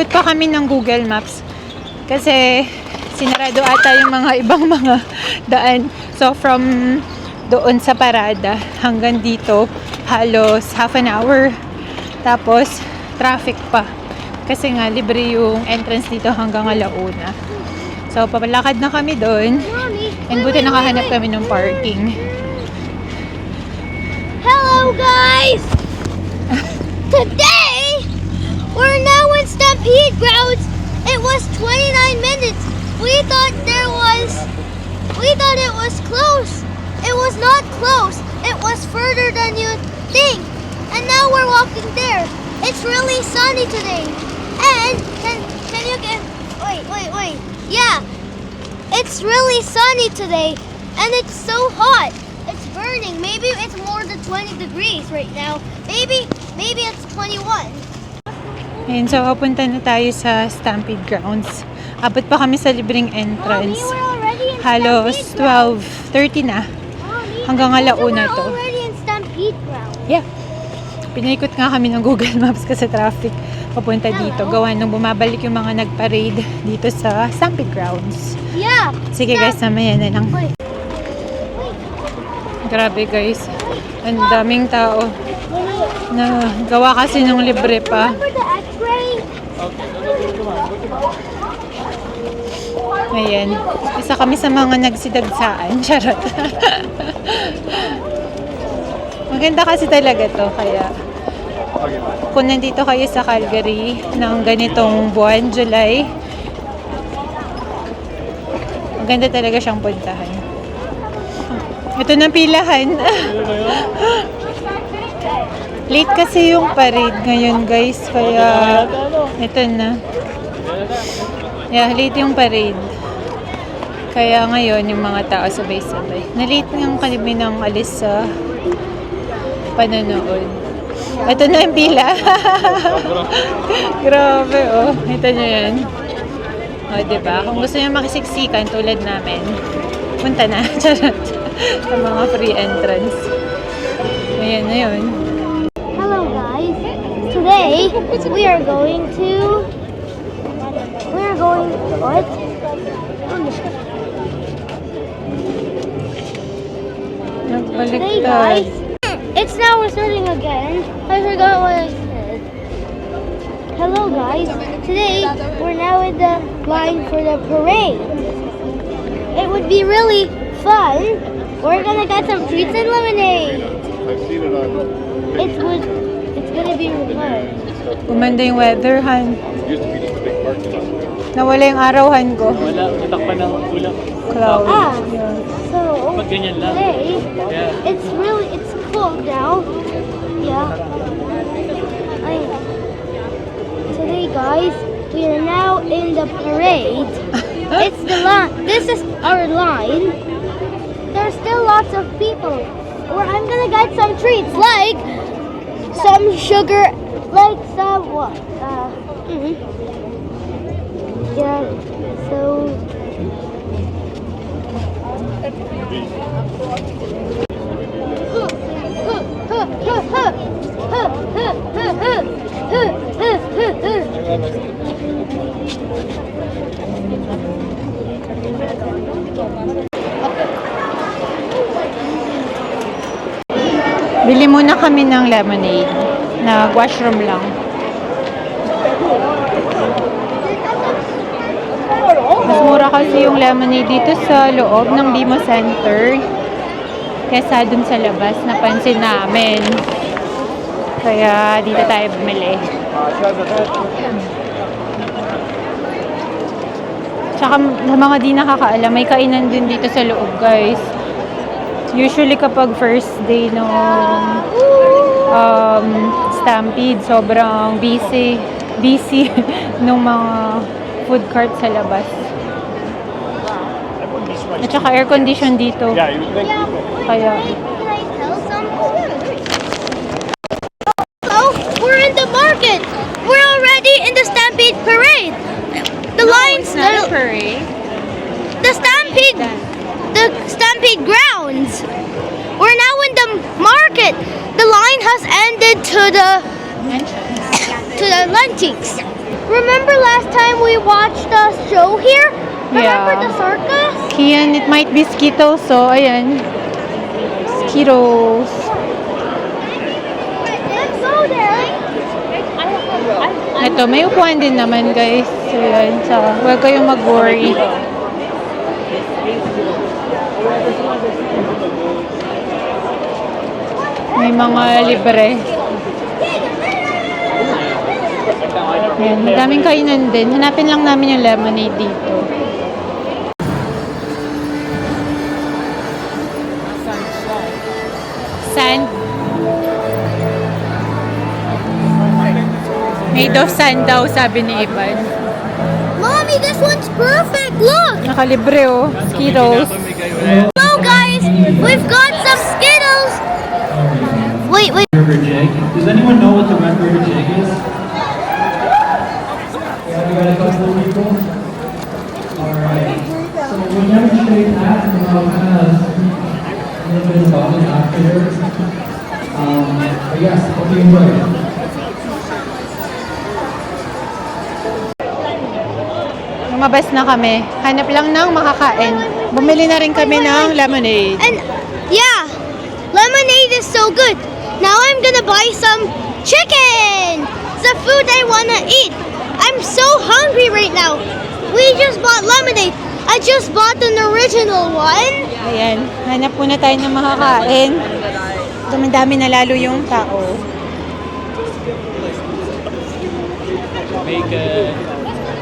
umikot pa kami ng Google Maps kasi sinarado ata yung mga ibang mga daan. So from doon sa parada hanggang dito halos half an hour. Tapos traffic pa. Kasi nga libre yung entrance dito hanggang alauna. So papalakad na kami doon. And buti nakahanap kami ng parking. Hello guys! Today, we're now in Stampede Grounds. It was 29 minutes. We thought it was close. It was not close. It was further than you think. And now we're walking there. It's really sunny today. And can you get wait. Yeah. It's really sunny today and it's so hot. It's burning. Maybe it's more than 20 degrees right now. Maybe it's 21. Ayun, so papunta na tayo sa Stampede Grounds. Abot pa kami sa libreng entrance. Mommy, we're already in Halos Stampede 12:30 na. Mommy, Hanggang alauna we're to. already in Stampede Grounds. Yeah. Pinaikot nga kami ng Google Maps kasi traffic papunta dito. Gawa nung bumabalik yung mga nagparade dito sa Stampede Grounds. Yeah. Sige guys, mamaya na lang. Wait. Grabe guys. Ang daming tao. Na gawa kasi nung libre pa. Remember the X-ray? Ayan. Isa kami sa mga nagsidagsaan. Charot. Maganda kasi talaga to. Kaya kung nandito kayo sa Calgary ng ganitong buwan, July, maganda talaga siyang puntahan. Ito na pilahan. Late kasi yung parade ngayon guys, kaya ito na. Yeah, late yung parade. Kaya ngayon yung mga tao sabay-sabay. Na-late ng kami ng alis sa panonood. Ito na yung pila. Grabe oh. Ito nyo yan. O, diba? Kung gusto nyo makisiksikan tulad namin, punta na. Charot. Sa mga free entrance. Ayan na yun. Hello guys. Today we are going what? Today Nagbaliktad. guys, it's now we're starting again. I forgot what I said. Hello guys. Today we're now in the line for the parade. It would be really fun. We're gonna get some treats and lemonade. I've seen it on. It's gonna be fun. Gumanda yung weather, Han. It used to be just a big parking lot. Nawala yung araw, Han ko. Wala, natakpan ng ulam. Cloud. Ah, Yeah. so Ba't ganyan lang? today Yeah. it's cold now. Yeah. Today guys, we are now in the parade. It's the line. This is our line. There's still lots of people. Or I'm gonna get some treats like some sugar, like some what? Yeah. So. Bili muna kami ng lemonade na washroom lang. Mas mura kasi yung lemonade dito sa loob ng Bimo Center kesa dun sa labas, napansin namin. Kaya dito tayo bumili. Tsaka sa mga di nakakaalam, may kainan din dito sa loob guys. Usually kapag first day ng Stampede, sobrang busy ng mga food cart sa labas. At saka air condition dito. Yeah, you would think. Kaya Can I tell some? Hello, we're in the market. We're already in the Stampede parade. The lines, parade. the Stampede grounds. We're now in the market. The line has ended to the lunchings. remember last time we watched the show here? Remember Yeah. the circus? Kian, it might be Skittles. So, ayan. Skittles. Let's go there. Ito, may upuan din naman, guys. So, ayan. So, huwag kayong mag-worry. May mga libre. Ayan, madaming kainan din. Hanapin lang namin yung lemonade dito. Sand. Made of sand daw, sabi ni Ivan. Mommy, this one's perfect. Look. Nakalibre oh. Skittles. Hello, guys. We've got some Skittles. Wait. River jig. Does anyone know what the Red River jig is? Yeah, we got a couple of people. Alright. So we'll demonstrate that and we'll kind of a little bit about it afterwards. But yes, hope you enjoy it. Lumabas na kami. Hanap lang ng makakain. Bumili na rin kami ng lemonade. And yeah, lemonade is so good. Now I'm gonna buy some chicken. It's the food I wanna eat. I'm so hungry right now. We just bought lemonade. I just bought an original one. Ayan. Hanap muna tayo ng makakain. Dami-dami na lalo yung tao. Bacon.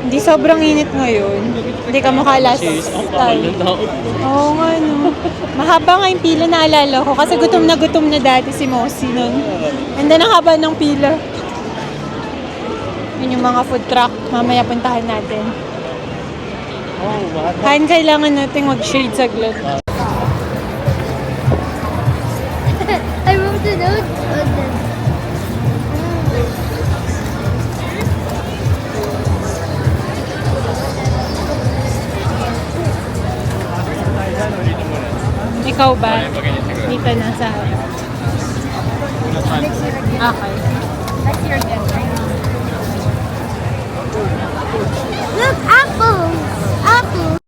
Hindi sobrang init ngayon. Hindi ka mukha last Cheers. Ang kapal time. ng tao. Oo nga no. Mahaba nga yung pila, naalala ko. Kasi gutom na dati si Mosi nun. And then ang haba ng pila. Yun yung mga food truck. Mamaya puntahan natin. Oh, what? Kain kailangan natin mag-shade saglit. I wrote a note on them. Ikaw ba? Dito na sa harap. Okay. Look, apples. Apples.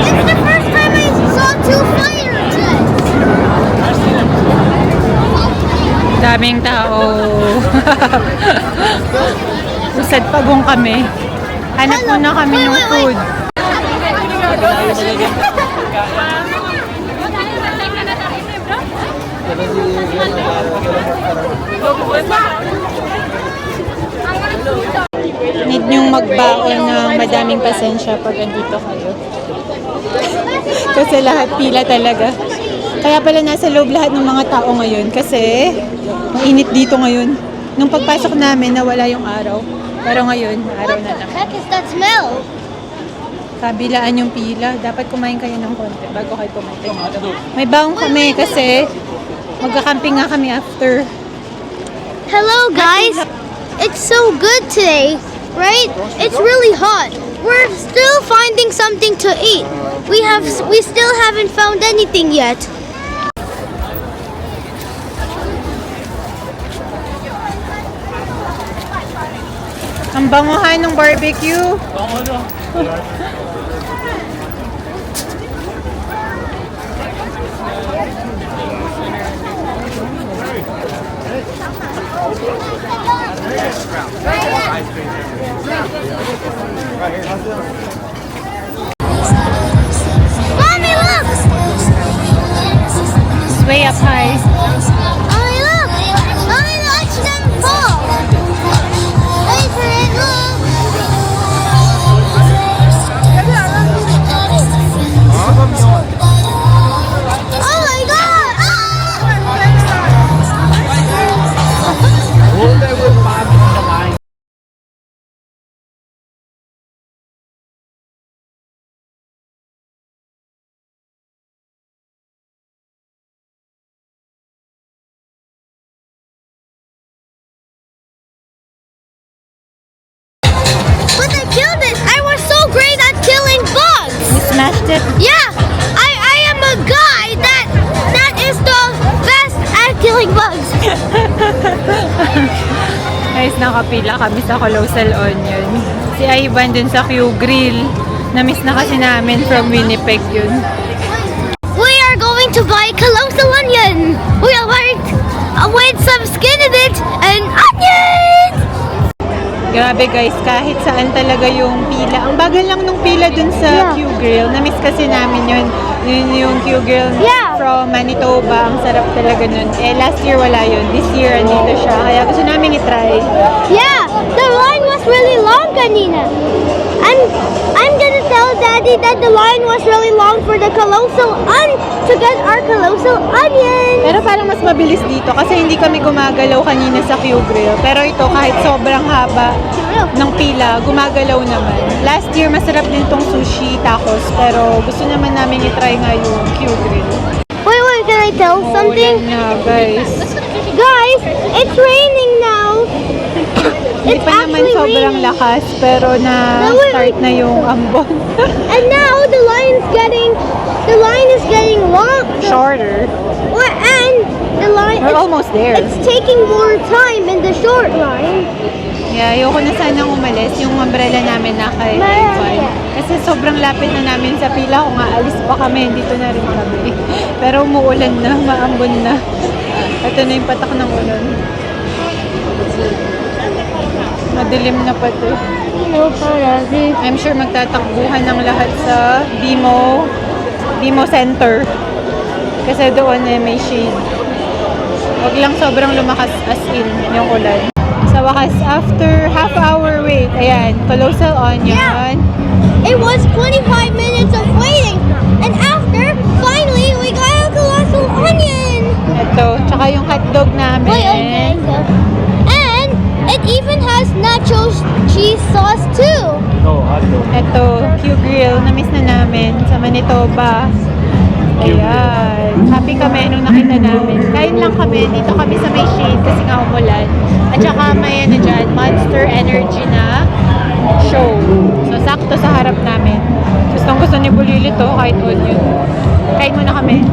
It's the first time I saw two fire jets. Daming tao. Usad pagong kami. Hanap muna kami ng food. Need nyong magbaon na madaming pasensya pag andito kayo. Kasi lahat pila talaga. Kaya pala nasa loob lahat ng mga tao ngayon kasi mainit dito ngayon. Nung pagpasok namin nawala yung araw. Pero ngayon, araw na lang. Heck is that smell? Kabilaan yung pila. Dapat kumain kayo ng konti bago kayo pumunta. May baong kami kasi magkakamping nga kami after. Hello, guys. It's so good today, right? It's really hot. We're still finding something to eat. We still haven't found anything yet. Ang banguhan ng barbecue. Mommy, look! It's way up high. Mommy, look! Mommy, watch them fall! Adrian, look! Oh my God! Ah! Yeah, I am a guy that is the best at killing bugs. Guys, nakapila kami sa Colossal Onion. Si Ivan dun sa Q Grill. Na-miss na kasi namin from Winnipeg yun. We are going to buy colossal onion. We are with some skin in it and onions. Grabe guys, kahit saan talaga yung pila. Ang bagal lang nung pila dun sa Yeah. Q Grill. Na-miss kasi namin yun. Yun yung Q Grill Yeah. from Manitoba. Ang sarap talaga nun. Eh, last year wala yun. This year, andito siya. Kaya gusto namin i-try. Yeah, the line was really long, kanina. I'm gonna tell Daddy that the line was really long for the to get our colossal onion. Pero parang mas mabilis dito kasi hindi kami gumagalaw kanina sa Q Grill. Pero ito kahit sobrang haba ng pila, gumagalaw naman. Last year masarap din tong sushi tacos pero gusto naman namin i-try nga yung Q Grill. Wait, can I tell something? Uulan na guys. Guys, it's raining now. Hindi It's pa naman actually sobrang raining. lakas pero na-start na yung ambon. And now the line is getting long. Shorter. And the line We're almost there. it's taking more time in the short line. Yeah, ayoko na sanang umalis yung umbrella namin na kay Ivan. Kasi sobrang lapit na namin sa pila. Kung aalis pa kami, dito na rin kami. Pero umuulan na, maambon na. Ito na yung patak ng ulan. Madilim na pati. I'm sure magtatakbuhan ng lahat sa BMO Center. Kasi doon may shade. Huwag lang sobrang lumakas as in yung ulan. Sa wakas, after half-hour wait, ayan, Colossal Onion. Yeah. It was 25 minutes of waiting, and after, finally, we got a colossal onion. Ito, tsaka yung hotdog namin. And it even has nachos cheese sauce too. Oh, hot dog. Ito, Q Grill, na-miss na namin sa Manitoba. Ayan. Happy kami nung nakita namin. Kain lang kami. Dito kami sa may shade kasi nga umulan. At saka may ano dyan, Monster Energy na show. So, sakto sa harap namin. Gustong gusto ni Bulili to kahit onion. Kain muna kami.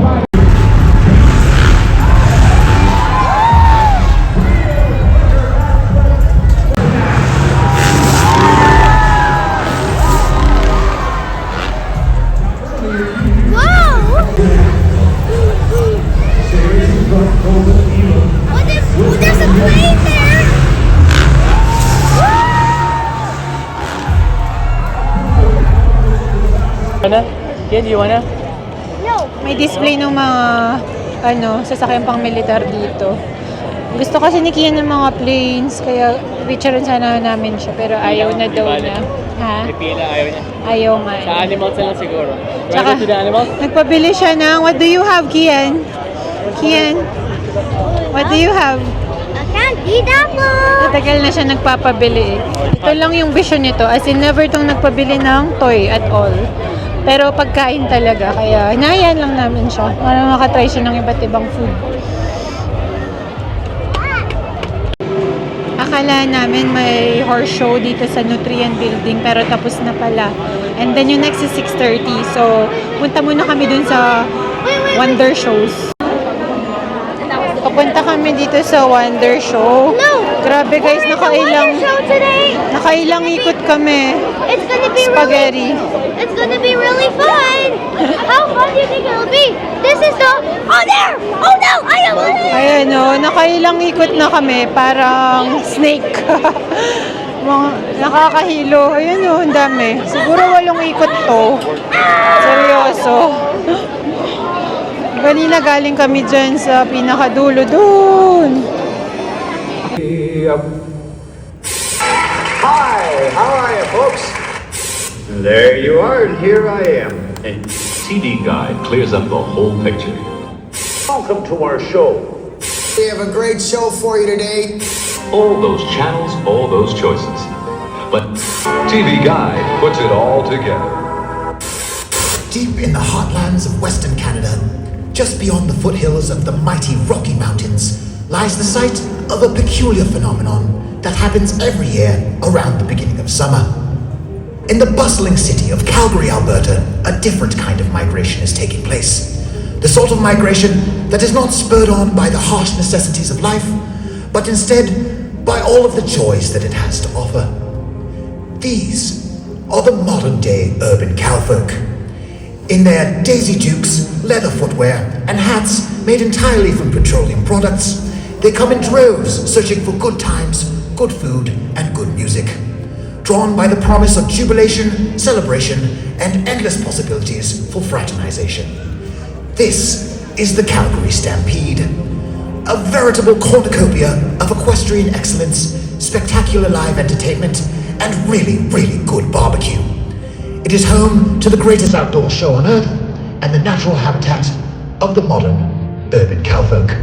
Wow! There's a plane there! Wanna? Kid, you wanna? No. May display ng mga sasakyan pang militar dito. Gusto kasi ni Kian ng mga planes, kaya picturean sana namin siya, pero ayaw na daw na. Ha? Pila, ayaw niya. Ayaw nga. Sa animals na lang siguro. Tsaka, Right to the animals? nagpabili siya ng, what do you have, Kian? Kian? What do you have? A candied apple! Matagal na siya nagpapabili eh. Ito lang yung vision nito, as in never tong nagpabili ng toy at all. Pero pagkain talaga, kaya hinahayaan lang namin siya para makatry siya ng iba't ibang food. Akala namin may horse show dito sa Nutrient Building pero tapos na pala. And then yung next is 6:30. So, punta muna kami dun sa Wonder Shows. Papunta kami dito sa Wonder Show. No! Grabe guys, We're in the wonder show today! nakailang ikot kami. It's gonna be Spaghetti. It's gonna be really fun! How fun do you think it'll be? This is the... Oh, there! Oh, no! I am on it! Ayan o, nakailang ikot na kami, parang snake. Mga nakakahilo. Ayan o, ang dami. Siguro 8 ikot to. Seryoso. Kanina galing kami dyan sa pinakadulo dun. Hi, how are you, folks? There you are, and here I am. A TV guide clears up the whole picture. Welcome to our show. We have a great show for you today. All those channels, all those choices. But TV Guide puts it all together. Deep in the heartlands of Western Canada, just beyond the foothills of the mighty Rocky Mountains, lies the site of a peculiar phenomenon that happens every year around the beginning of summer. In the bustling city of Calgary, Alberta, a different kind of migration is taking place. The sort of migration that is not spurred on by the harsh necessities of life, but instead by all of the joys that it has to offer. These are the modern-day urban cowfolk. In their Daisy Dukes, leather footwear, and hats made entirely from petroleum products, they come in droves searching for good times, good food, and good music. Drawn by the promise of jubilation, celebration, and endless possibilities for fraternization. This is the Calgary Stampede. A veritable cornucopia of equestrian excellence, spectacular live entertainment, and really, really good barbecue. It is home to the greatest outdoor show on earth and the natural habitat of the modern urban cowfolk.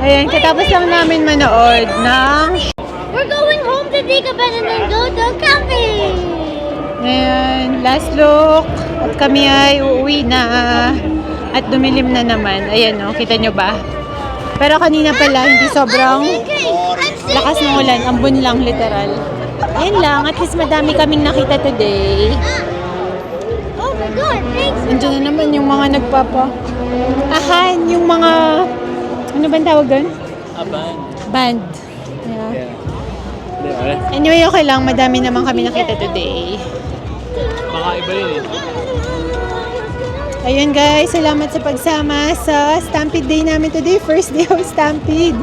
Ayan, katapos lang namin manood ng... We're going home to take a bath and then go to camping. Ayan, last look. At kami ay uuwi na. At dumilim na naman. Ayan o, kita nyo ba? Pero kanina pala, hindi sobrang lakas ng ulan. Ambon lang, literal. Ayan lang, at least madami kaming nakita today. Oh my God, thanks. Nandiyan na naman yung mga ahan, yung mga... Ano ba ang tawag doon? Aban. Band. Yeah. Yeah. Hindi, wala. Anyway, okay lang. Madami naman kami nakita today. Baka iba yun eh. Ayun guys, salamat sa pagsama sa Stampede Day namin today. First day of Stampede.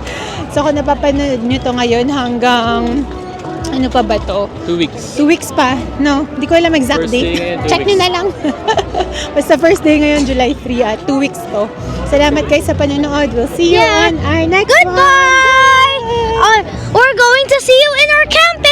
So kung napapanood nyo to ngayon hanggang... Ano pa ba to? 2 weeks. 2 weeks pa. No, hindi ko alam exact First day date. ngayon, 2 Check nyo weeks. na lang. Basta first day ngayon, July 3 at 2 weeks to. Salamat guys sa panonood. We'll see you on our next one. Goodbye. We're going to see you in our camping.